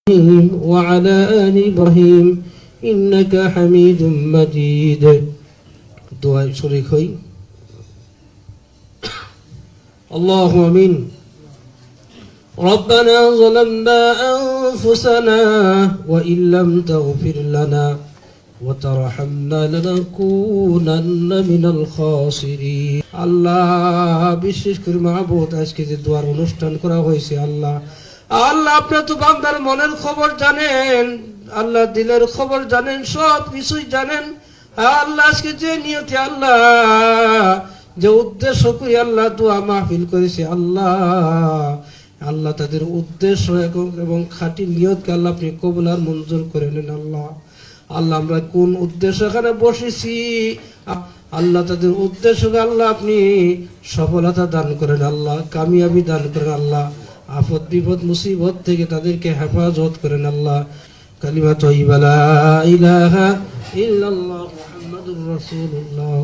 وعلى آل إبراهيم إنك حميد مجيد. دعاء شريك هي اللهم آمين. ربنا ظلمنا أنفسنا وإن لم تغفر لنا وترحمنا لنكونن من الخاسرين. আল্লাহ বিশেষ করে মাহবুব আজকে যে দোয়ার অনুষ্ঠান করা হয়েছে আল্লাহ আপনি তো বান্দার মনের খবর জানেন, আল্লাহ দিলের খবর জানেন, সব কিছুই জানেন আল্লাহ। আজকে যে নিয়তে আল্লাহ যে উদ্দেশ্য করে আল্লাহ দোয়া মাহফিল করেছে আল্লাহ তাদের উদ্দেশ্য এবং খাঁটি নিয়তকে আল্লাহ আপনি কবুল আর মঞ্জুর করে নেন আল্লাহ। আমরা কোন উদ্দেশ্য এখানে বসেছি আল্লাহ তাদের উদ্দেশ্যকে আল্লাহ আপনি সফলতা দান করেন আল্লাহ, কামিয়াবি দান করেন আল্লাহ, আফত বিপদ মুসিবত থেকে তাদেরকে হেফাজত করেন আল্লাহ। কালিমা তাইয়্যিবা লা ইলাহা ইল্লাল্লাহ মুহাম্মাদুর রাসূলুল্লাহ।